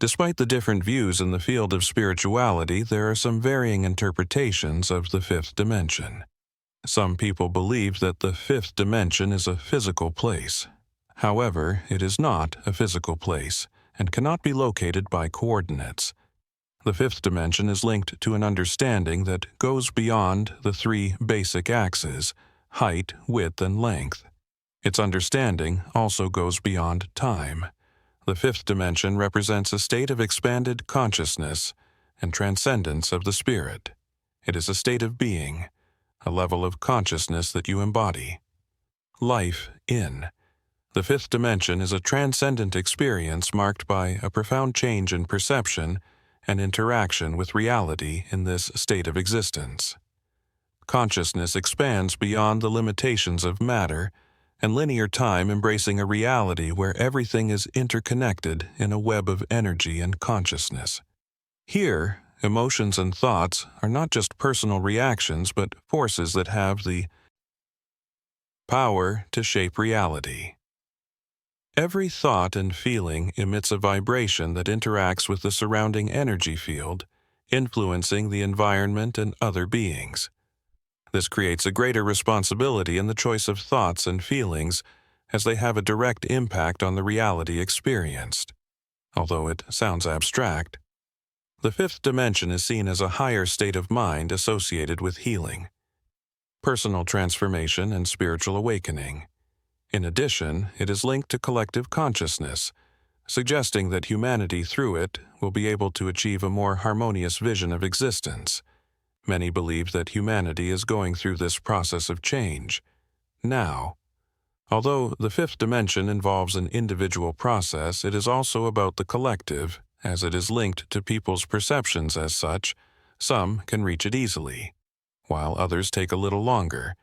Despite the different views in the field of spirituality, there are some varying interpretations of the fifth dimension. Some people believe that the fifth dimension is a physical place. However, it is not a physical place and cannot be located by coordinates. The fifth dimension is linked to an understanding that goes beyond the three basic axes: height, width, and length. Its understanding also goes beyond time. The fifth dimension represents a state of expanded consciousness and transcendence of the spirit. It is a state of being, a level of consciousness that you embody. Life in. The fifth dimension is a transcendent experience marked by a profound change in perception and interaction with reality in this state of existence. Consciousness expands beyond the limitations of matter and linear time, embracing a reality where everything is interconnected in a web of energy and consciousness. Here, emotions and thoughts are not just personal reactions, but forces that have the power to shape reality. Every thought and feeling emits a vibration that interacts with the surrounding energy field, influencing the environment and other beings. This creates a greater responsibility in the choice of thoughts and feelings, as they have a direct impact on the reality experienced. Although it sounds abstract, the fifth dimension is seen as a higher state of mind associated with healing, personal transformation, and spiritual awakening. In addition, it is linked to collective consciousness, suggesting that humanity through it will be able to achieve a more harmonious vision of existence. Many believe that humanity is going through this process of change now. Although the fifth dimension involves an individual process, it is also about the collective, as it is linked to people's perceptions as such. Some can reach it easily, while others take a little longer.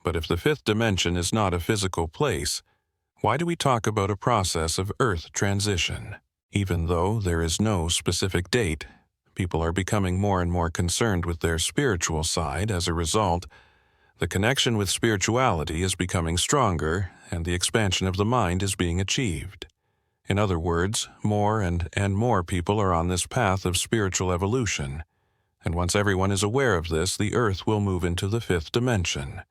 But if the fifth dimension is not a physical place, why do we talk about a process of earth transition? Even though there is no specific date, people are becoming more and more concerned with their spiritual side. As a result, the connection with spirituality is becoming stronger, and the expansion of the mind is being achieved. In other words, more and more people are on this path of spiritual evolution, and once everyone is aware of this, the earth will move into the fifth dimension.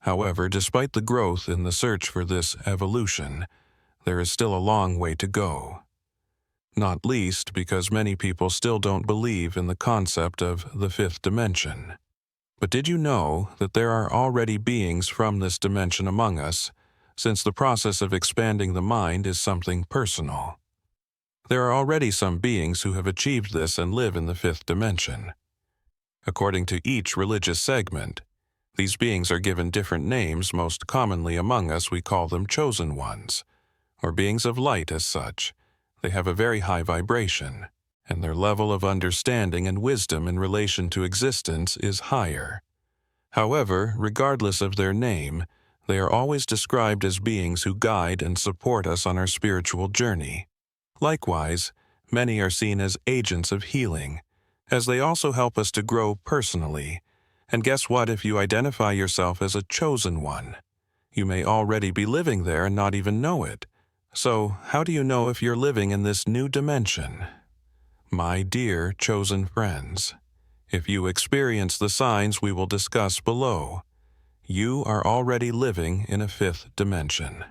However, despite the growth in the search for this evolution, there is still a long way to go. Not least because many people still don't believe in the concept of the fifth dimension. But did you know that there are already beings from this dimension among us, since the process of expanding the mind is something personal? There are already some beings who have achieved this and live in the fifth dimension. According to each religious segment, these beings are given different names. Most commonly among us, we call them chosen ones, or beings of light as such. They have a very high vibration, and their level of understanding and wisdom in relation to existence is higher. However, regardless of their name, they are always described as beings who guide and support us on our spiritual journey. Likewise, many are seen as agents of healing, as they also help us to grow personally. And guess what? If you identify yourself as a chosen one, you may already be living there and not even know it. So, how do you know if you're living in this new dimension? My dear chosen friends, if you experience the signs we will discuss below, you are already living in a fifth dimension,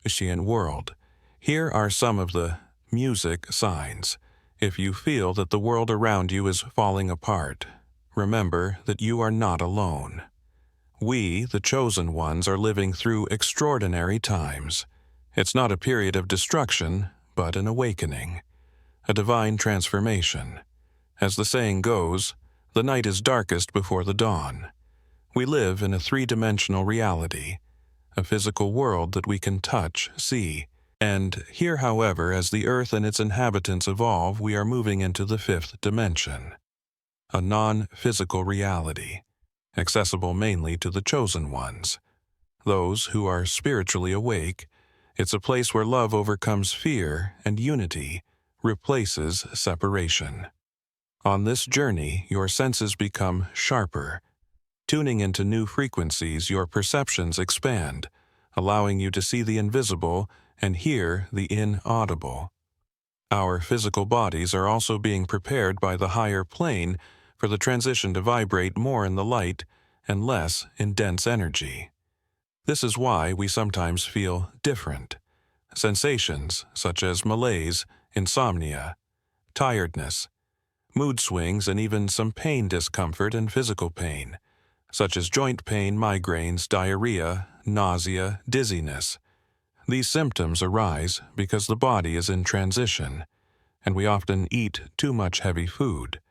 Ascension world. Here are some of the music signs. If you feel that the world around you is falling apart, remember that you are not alone. We, the chosen ones, are living through extraordinary times. It's not a period of destruction, but an awakening, a divine transformation. As the saying goes, the night is darkest before the dawn. We live in a three-dimensional reality, a physical world that we can touch, see, and here. However, as the earth and its inhabitants evolve, we are moving into the fifth dimension, a non-physical reality, accessible mainly to the chosen ones, those who are spiritually awake. It's a place where love overcomes fear and unity replaces separation. On this journey, your senses become sharper. Tuning into new frequencies, your perceptions expand, allowing you to see the invisible and hear the inaudible. Our physical bodies are also being prepared by the higher plane for the transition to vibrate more in the light and less in dense energy. This is why we sometimes feel different. Sensations such as malaise, insomnia, tiredness, mood swings, and even some pain discomfort and physical pain, such as joint pain, migraines, diarrhea, nausea, dizziness. These symptoms arise because the body is in transition, and we often eat too much heavy food,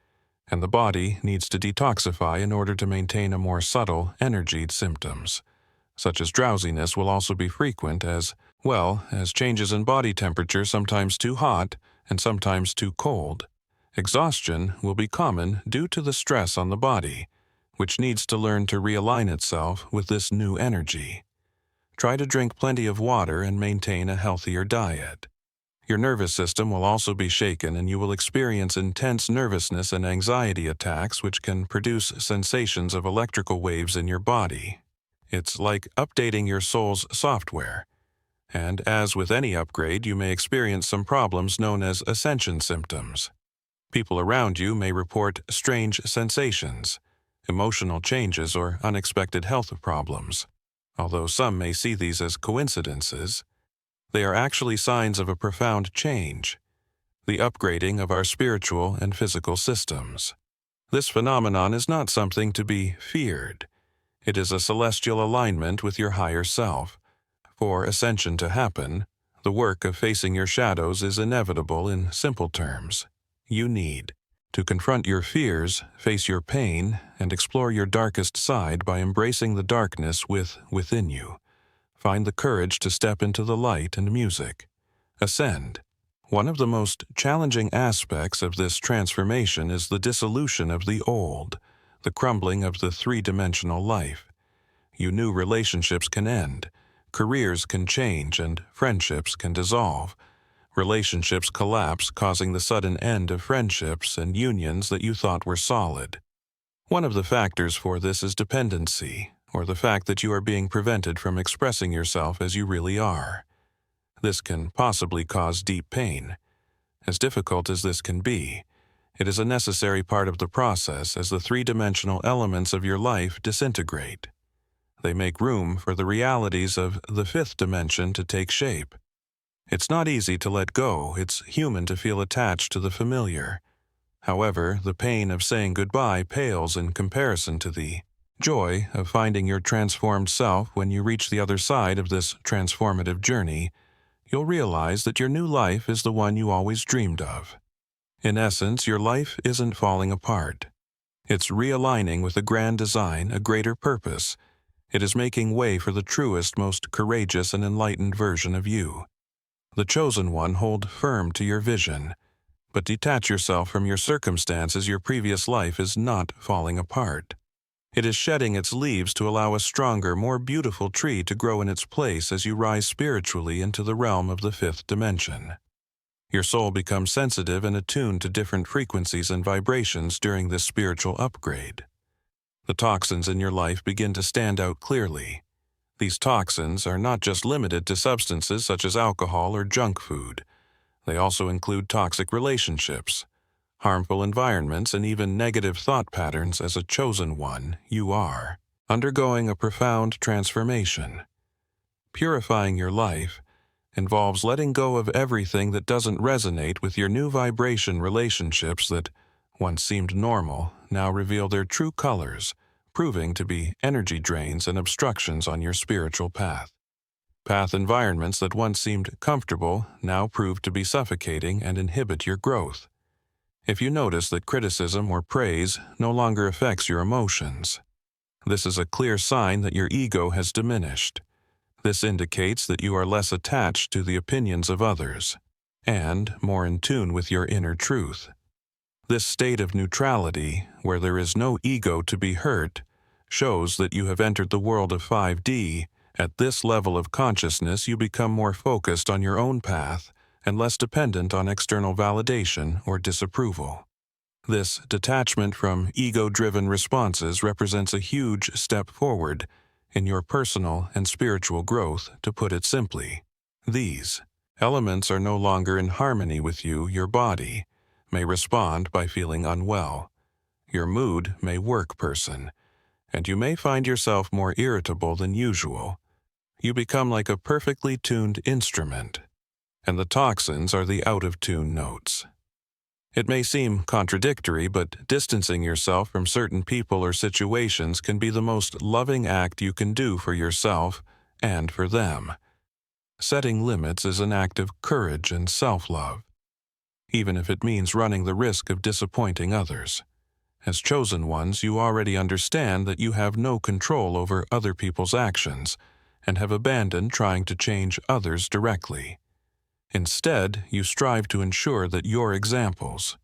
and the body needs to detoxify in order to maintain a more subtle, energied symptoms, such as drowsiness will also be frequent as well as changes in body temperature, sometimes too hot and sometimes too cold. Exhaustion will be common due to the stress on the body, which needs to learn to realign itself with this new energy. Try to drink plenty of water and maintain a healthier diet. Your nervous system will also be shaken, and you will experience intense nervousness and anxiety attacks, which can produce sensations of electrical waves in your body. It's like updating your soul's software. And as with any upgrade, you may experience some problems known as Ascension symptoms. People around you may report strange sensations, emotional changes, or unexpected health problems. Although some may see these as coincidences, they are actually signs of a profound change, the upgrading of our spiritual and physical systems. This phenomenon is not something to be feared. It is a celestial alignment with your higher self. For ascension to happen, the work of facing your shadows is inevitable. In simple terms, you need to confront your fears, face your pain, and explore your darkest side by embracing the darkness within you. Find the courage to step into the light and music. Ascend. One of the most challenging aspects of this transformation is the dissolution of the old, the crumbling of the three-dimensional life. You knew relationships can end, careers can change, and friendships can dissolve. Relationships collapse, causing the sudden end of friendships and unions that you thought were solid. One of the factors for this is dependency, or the fact that you are being prevented from expressing yourself as you really are. This can possibly cause deep pain. As difficult as this can be, it is a necessary part of the process as the three-dimensional elements of your life disintegrate. They make room for the realities of the fifth dimension to take shape. It's not easy to let go. It's human to feel attached to the familiar. However, the pain of saying goodbye pales in comparison to the joy of finding your transformed self. When you reach the other side of this transformative journey, you'll realize that your new life is the one you always dreamed of. In essence, your life isn't falling apart. It's realigning with a grand design, a greater purpose. It is making way for the truest, most courageous, and enlightened version of you. The chosen one, hold firm to your vision, but detach yourself from your circumstances. Your previous life is not falling apart. It is shedding its leaves to allow a stronger, more beautiful tree to grow in its place as you rise spiritually into the realm of the fifth dimension. Your soul becomes sensitive and attuned to different frequencies and vibrations during this spiritual upgrade. The toxins in your life begin to stand out clearly. These toxins are not just limited to substances such as alcohol or junk food. They also include toxic relationships, harmful environments, and even negative thought patterns. As a chosen one, you are undergoing a profound transformation. Purifying your life involves letting go of everything that doesn't resonate with your new vibration. Relationships that once seemed normal now reveal their true colors, proving to be energy drains and obstructions on your spiritual path. Environments that once seemed comfortable now prove to be suffocating and inhibit your growth. If you notice that criticism or praise no longer affects your emotions, this is a clear sign that your ego has diminished. This indicates that you are less attached to the opinions of others and more in tune with your inner truth. This state of neutrality, where there is no ego to be hurt, shows that you have entered the world of 5D. At this level of consciousness, you become more focused on your own path and less dependent on external validation or disapproval. This detachment from ego-driven responses represents a huge step forward in your personal and spiritual growth. To put it simply, these Elements are no longer in harmony with you. Your body may respond by feeling unwell. Your mood may worsen, and you may find yourself more irritable than usual. You become like a perfectly tuned instrument, and the toxins are the out-of-tune notes. It may seem contradictory, but distancing yourself from certain people or situations can be the most loving act you can do for yourself and for them. Setting limits is an act of courage and self-love, even if it means running the risk of disappointing others. As chosen ones, you already understand that you have no control over other people's actions and have abandoned trying to change others directly. Instead, you strive to ensure that your examples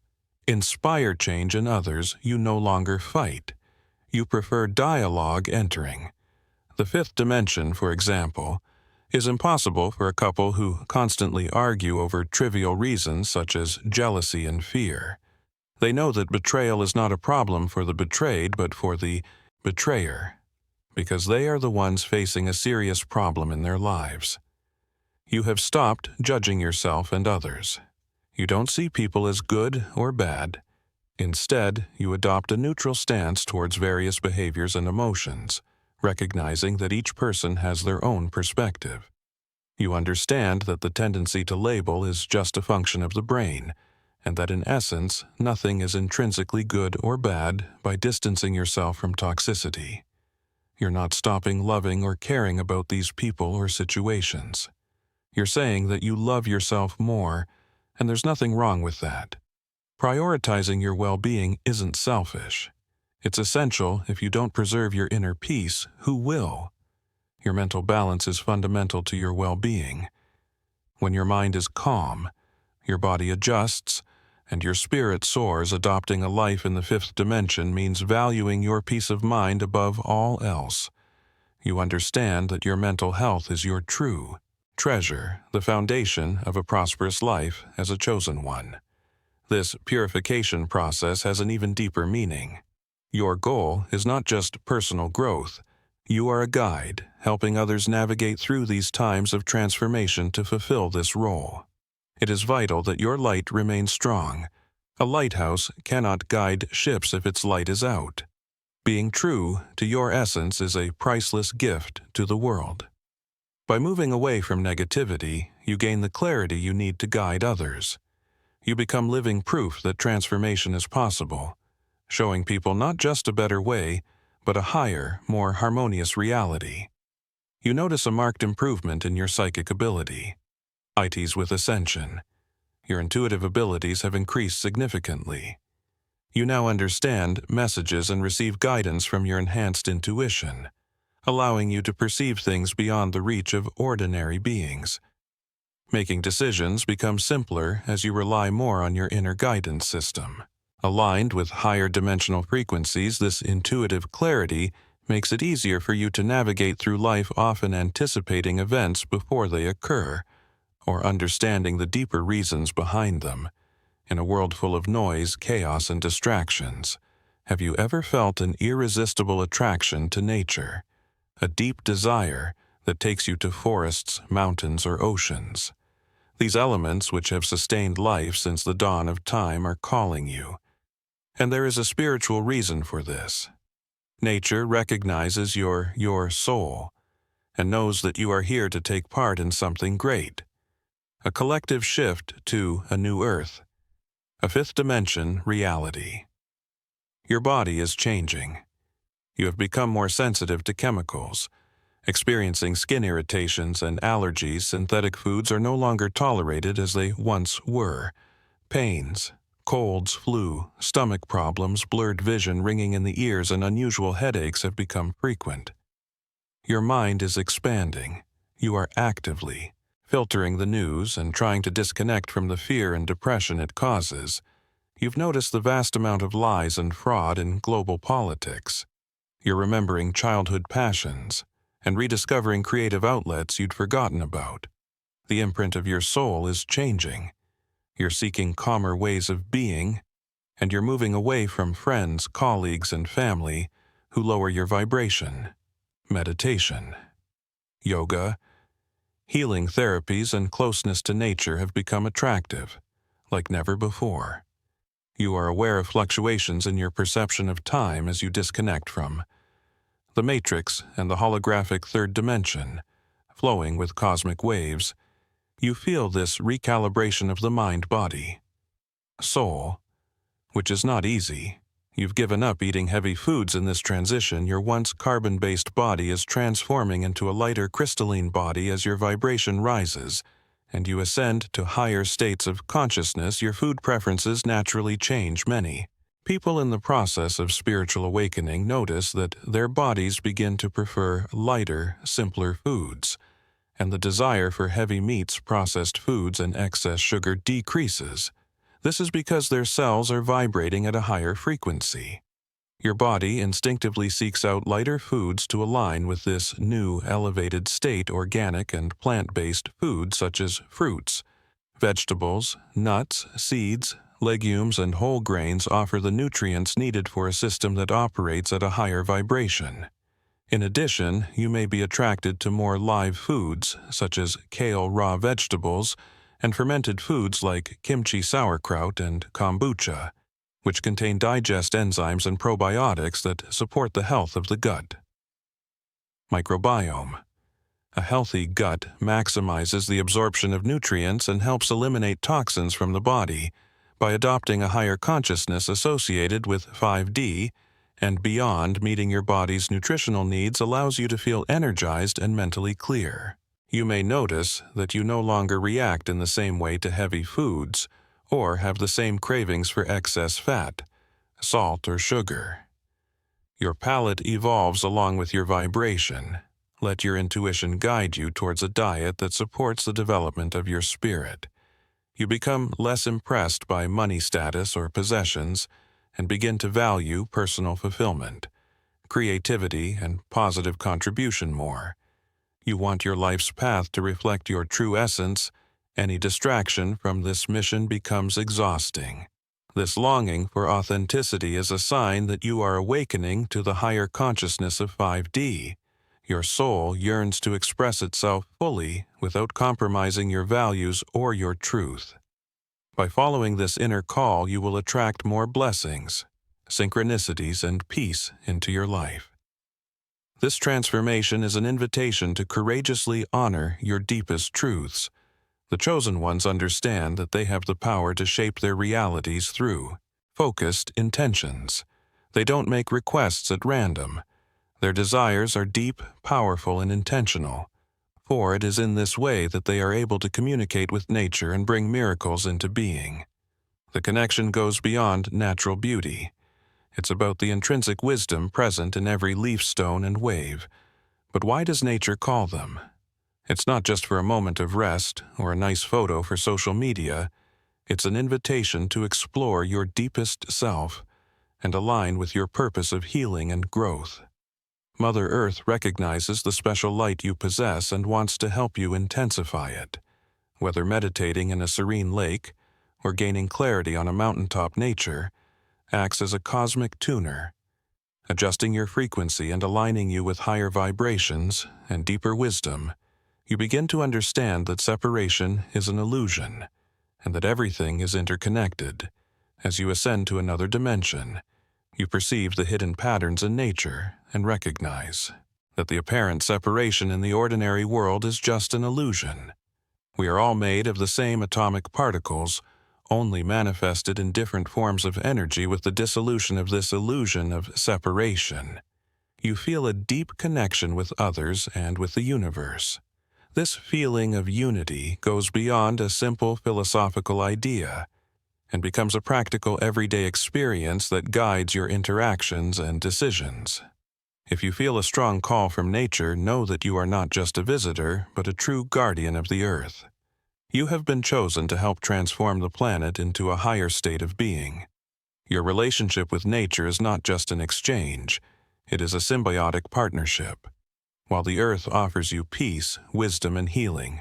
inspire change in others. You no longer fight. You prefer dialogue entering. The fifth dimension, for example, is impossible for a couple who constantly argue over trivial reasons such as jealousy and fear. They know that betrayal is not a problem for the betrayed, but for the betrayer, because they are the ones facing a serious problem in their lives. You have stopped judging yourself and others. You don't see people as good or bad. Instead, you adopt a neutral stance towards various behaviors and emotions, recognizing that each person has their own perspective. You understand that the tendency to label is just a function of the brain, and that in essence, nothing is intrinsically good or bad by distancing yourself from toxicity. You're not stopping loving or caring about these people or situations. You're saying that you love yourself more, and there's nothing wrong with that. Prioritizing your well-being isn't selfish. It's essential. If you don't preserve your inner peace, who will? Your mental balance is fundamental to your well-being. When your mind is calm, your body adjusts, and your spirit soars. Adopting a life in the fifth dimension means valuing your peace of mind above all else. You understand that your mental health is your true treasure, the foundation of a prosperous life as a chosen one. This purification process has an even deeper meaning. Your goal is not just personal growth. You are a guide, helping others navigate through these times of transformation to fulfill this role. It is vital that your light remains strong. A lighthouse cannot guide ships if its light is out. Being true to your essence is a priceless gift to the world. By moving away from negativity, you gain the clarity you need to guide others. You become living proof that transformation is possible, showing people not just a better way, but a higher, more harmonious reality. You notice a marked improvement in your psychic ability. ITs with Ascension. Your intuitive abilities have increased significantly. You now understand messages and receive guidance from your enhanced intuition, allowing you to perceive things beyond the reach of ordinary beings. Making decisions becomes simpler as you rely more on your inner guidance system. Aligned with higher dimensional frequencies, this intuitive clarity makes it easier for you to navigate through life, often anticipating events before they occur, or understanding the deeper reasons behind them. In a world full of noise, chaos, and distractions, have you ever felt an irresistible attraction to nature? A deep desire that takes you to forests, mountains, or oceans. These elements, which have sustained life since the dawn of time, are calling you. And there is a spiritual reason for this. Nature recognizes your soul and knows that you are here to take part in something great. A collective shift to a new earth. A fifth dimension reality. Your body is changing. You have become more sensitive to chemicals, experiencing skin irritations and allergies. Synthetic foods are no longer tolerated as they once were. Pains, colds, flu, stomach problems, blurred vision, ringing in the ears, and unusual headaches have become frequent. Your mind is expanding. You are actively filtering the news and trying to disconnect from the fear and depression it causes. You've noticed the vast amount of lies and fraud in global politics. You're remembering childhood passions and rediscovering creative outlets you'd forgotten about. The imprint of your soul is changing. You're seeking calmer ways of being, and you're moving away from friends, colleagues, and family who lower your vibration. Meditation, yoga, Healing therapies and closeness to nature have become attractive, like never before. You are aware of fluctuations in your perception of time as you disconnect from the matrix and the holographic third dimension, flowing with cosmic waves. You feel this recalibration of the mind-body, soul, which is not easy. You've given up eating heavy foods in this transition. Your once carbon-based body is transforming into a lighter crystalline body as your vibration rises, and you ascend to higher states of consciousness. Your food preferences naturally change. Many people in the process of spiritual awakening notice that their bodies begin to prefer lighter, simpler foods, and the desire for heavy meats, processed foods, and excess sugar decreases. This is because their cells are vibrating at a higher frequency. Your body instinctively seeks out lighter foods to align with this new elevated state. Organic and plant-based foods such as fruits, vegetables, nuts, seeds, legumes, and whole grains offer the nutrients needed for a system that operates at a higher vibration. In addition, you may be attracted to more live foods such as kale raw vegetables and fermented foods like kimchi sauerkraut and kombucha, which contain digest enzymes and probiotics that support the health of the gut. Microbiome. A healthy gut maximizes the absorption of nutrients and helps eliminate toxins from the body by adopting a higher consciousness associated with 5D and beyond. Meeting your body's nutritional needs allows you to feel energized and mentally clear. You may notice that you no longer react in the same way to heavy foods or have the same cravings for excess fat, salt, or sugar. Your palate evolves along with your vibration. Let your intuition guide you towards a diet that supports the development of your spirit. You become less impressed by money status or possessions and begin to value personal fulfillment, creativity, and positive contribution more. You want your life's path to reflect your true essence. Any distraction from this mission becomes exhausting. This longing for authenticity is a sign that you are awakening to the higher consciousness of 5D. Your soul yearns to express itself fully without compromising your values or your truth. By following this inner call, you will attract more blessings, synchronicities, and peace into your life. This transformation is an invitation to courageously honor your deepest truths. The chosen ones understand that they have the power to shape their realities through focused intentions. They don't make requests at random. Their desires are deep, powerful, and intentional, for it is in this way that they are able to communicate with nature and bring miracles into being. The connection goes beyond natural beauty. It's about the intrinsic wisdom present in every leaf, stone, and wave. But why does nature call them? It's not just for a moment of rest or a nice photo for social media. It's an invitation to explore your deepest self and align with your purpose of healing and growth. Mother Earth recognizes the special light you possess and wants to help you intensify it. Whether meditating in a serene lake or gaining clarity on a mountaintop, nature acts as a cosmic tuner, adjusting your frequency and aligning you with higher vibrations and deeper wisdom. You begin to understand that separation is an illusion and that everything is interconnected. As you ascend to another dimension, you perceive the hidden patterns in nature and recognize that the apparent separation in the ordinary world is just an illusion. We are all made of the same atomic particles, only manifested in different forms of energy. With the dissolution of this illusion of separation, you feel a deep connection with others and with the universe. This feeling of unity goes beyond a simple philosophical idea and becomes a practical everyday experience that guides your interactions and decisions. If you feel a strong call from nature, know that you are not just a visitor, but a true guardian of the earth. You have been chosen to help transform the planet into a higher state of being. Your relationship with nature is not just an exchange, it is a symbiotic partnership. While the earth offers you peace, wisdom, and healing,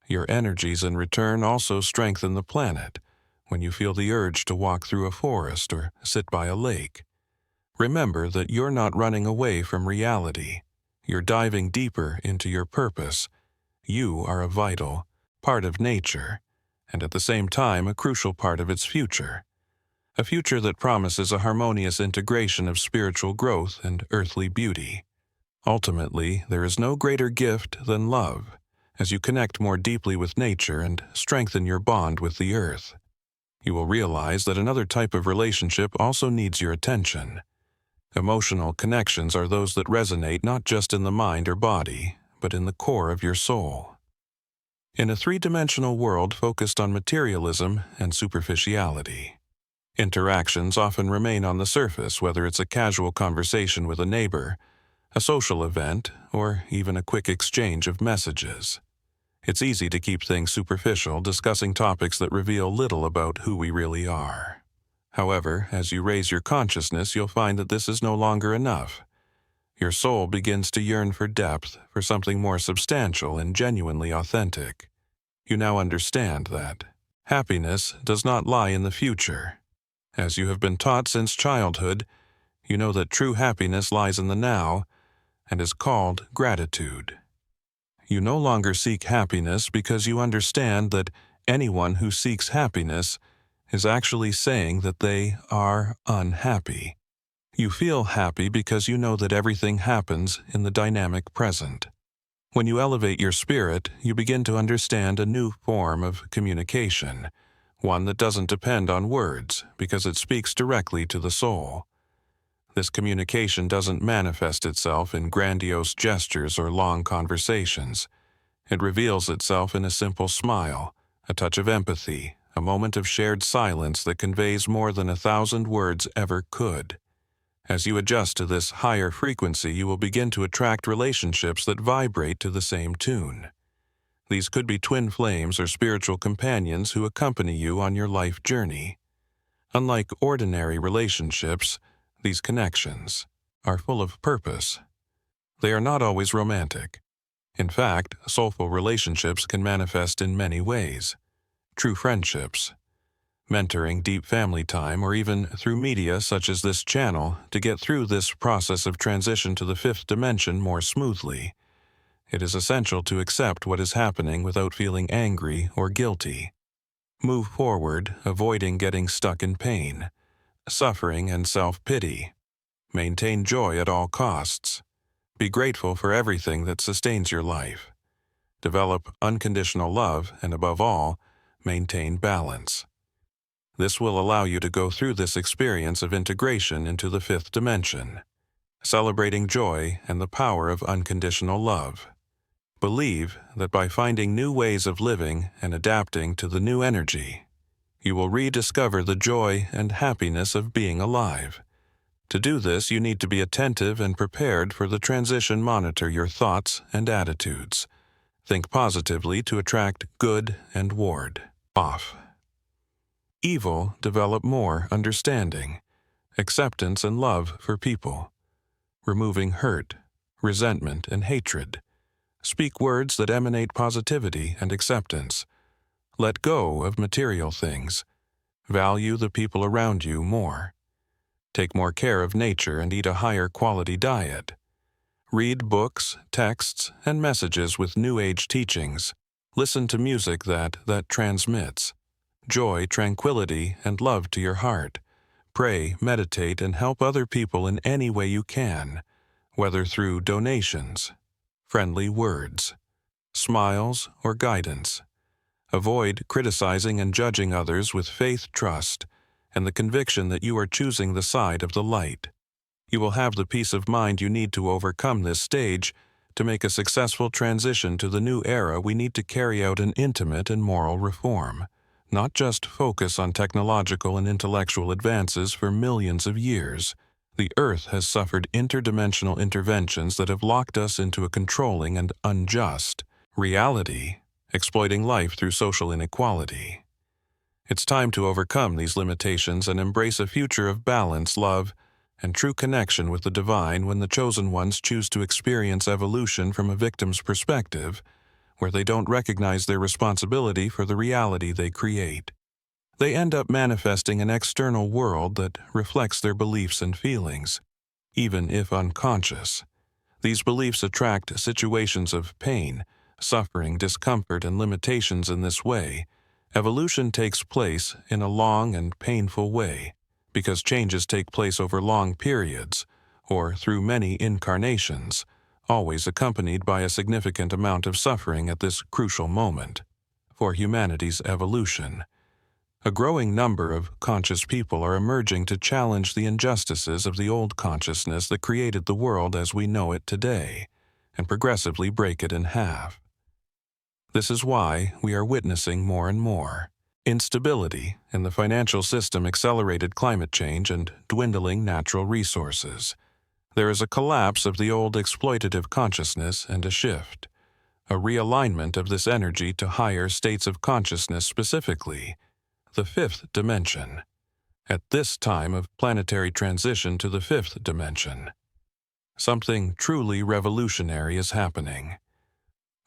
your energies in return also strengthen the planet. When you feel the urge to walk through a forest or sit by a lake, remember that you're not running away from reality. You're diving deeper into your purpose. you are a vital part of nature, and at the same time a crucial part of its future. A future that promises a harmonious integration of spiritual growth and earthly beauty. Ultimately, there is no greater gift than love, as you connect more deeply with nature and strengthen your bond with the earth. You will realize that another type of relationship also needs your attention. Emotional connections are those that resonate not just in the mind or body, but in the core of your soul. In a three-dimensional world focused on materialism and superficiality, interactions often remain on the surface, whether it's a casual conversation with a neighbor, a social event, or even a quick exchange of messages. It's easy to keep things superficial, discussing topics that reveal little about who we really are. However, as you raise your consciousness, you'll find that this is no longer enough. Your soul begins to yearn for depth, for something more substantial and genuinely authentic. You now understand that happiness does not lie in the future. As you have been taught since childhood, you know that true happiness lies in the now and is called gratitude. You no longer seek happiness because you understand that anyone who seeks happiness is actually saying that they are unhappy. You feel happy because you know that everything happens in the dynamic present. When you elevate your spirit, you begin to understand a new form of communication, one that doesn't depend on words because it speaks directly to the soul. This communication doesn't manifest itself in grandiose gestures or long conversations. It reveals itself in a simple smile, a touch of empathy, a moment of shared silence that conveys more than 1,000 words ever could. As you adjust to this higher frequency, you will begin to attract relationships that vibrate to the same tune. These could be twin flames or spiritual companions who accompany you on your life journey. Unlike ordinary relationships, these connections are full of purpose. They are not always romantic. In fact, soulful relationships can manifest in many ways. True friendships, mentoring, deep family time, or even through media such as this channel to get through this process of transition to the fifth dimension more smoothly. It is essential to accept what is happening without feeling angry or guilty. Move forward, avoiding getting stuck in pain, suffering, and self-pity. Maintain joy at all costs. Be grateful for everything that sustains your life. Develop unconditional love and, above all, maintain balance. This will allow you to go through this experience of integration into the fifth dimension, celebrating joy and the power of unconditional love. Believe that by finding new ways of living and adapting to the new energy, you will rediscover the joy and happiness of being alive. To do this, you need to be attentive and prepared for the transition. Monitor your thoughts and attitudes. Think positively to attract good and ward off evil. Develop more understanding, acceptance, and love for people, removing hurt, resentment, and hatred. Speak words that emanate positivity and acceptance. Let go of material things. Value the people around you more. Take more care of nature and eat a higher quality diet. Read books, texts, and messages with New Age teachings. Listen to music that transmits joy, tranquility, and love to your heart. Pray, meditate, and help other people in any way you can, whether through donations, friendly words, smiles, or guidance. Avoid criticizing and judging others with faith, trust, and the conviction that you are choosing the side of the light. You will have the peace of mind you need to overcome this stage. To make a successful transition to the new era, we need to carry out an intimate and moral reform, not just focus on technological and intellectual advances for millions of years. The Earth has suffered interdimensional interventions that have locked us into a controlling and unjust reality, exploiting life through social inequality. It's time to overcome these limitations and embrace a future of balance, love, and true connection with the divine. When the chosen ones choose to experience evolution from a victim's perspective, where they don't recognize their responsibility for the reality they create, they end up manifesting an external world that reflects their beliefs and feelings, even if unconscious. These beliefs attract situations of pain, suffering, discomfort, and limitations in this way, evolution takes place in a long and painful way, because changes take place over long periods, or through many incarnations, always accompanied by a significant amount of suffering at this crucial moment for humanity's evolution. A growing number of conscious people are emerging to challenge the injustices of the old consciousness that created the world as we know it today, and progressively break it in half. This is why we are witnessing more and more instability in the financial system, accelerated climate change, and dwindling natural resources. There is a collapse of the old exploitative consciousness and a shift, a realignment of this energy to higher states of consciousness, specifically the fifth dimension. At this time of planetary transition to the fifth dimension, something truly revolutionary is happening.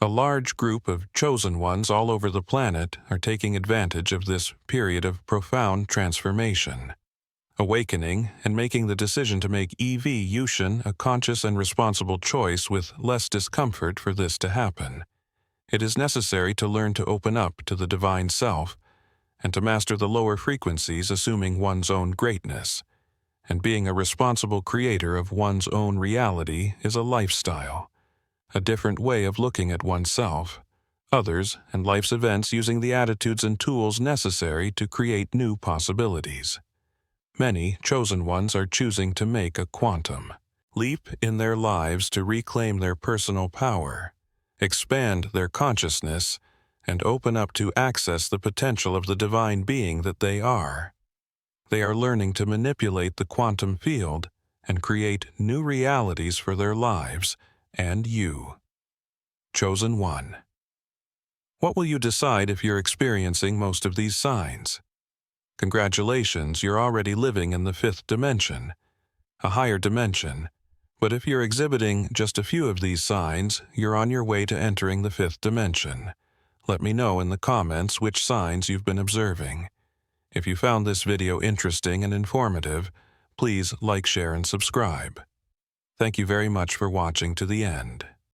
A large group of chosen ones all over the planet are taking advantage of this period of profound transformation, awakening and making the decision to make evolution a conscious and responsible choice with less discomfort for this to happen. It is necessary to learn to open up to the divine self and to master the lower frequencies, assuming one's own greatness. And being a responsible creator of one's own reality is a lifestyle, a different way of looking at oneself, others, and life's events, using the attitudes and tools necessary to create new possibilities. Many chosen ones are choosing to make a quantum leap in their lives to reclaim their personal power, expand their consciousness, and open up to access the potential of the divine being that they are. They are learning to manipulate the quantum field and create new realities for their lives and you. Chosen one. What will you decide if you're experiencing most of these signs? Congratulations, you're already living in the fifth dimension, a higher dimension. But if you're exhibiting just a few of these signs, you're on your way to entering the fifth dimension. Let me know in the comments which signs you've been observing. If you found this video interesting and informative, please like, share, and subscribe. Thank you very much for watching to the end.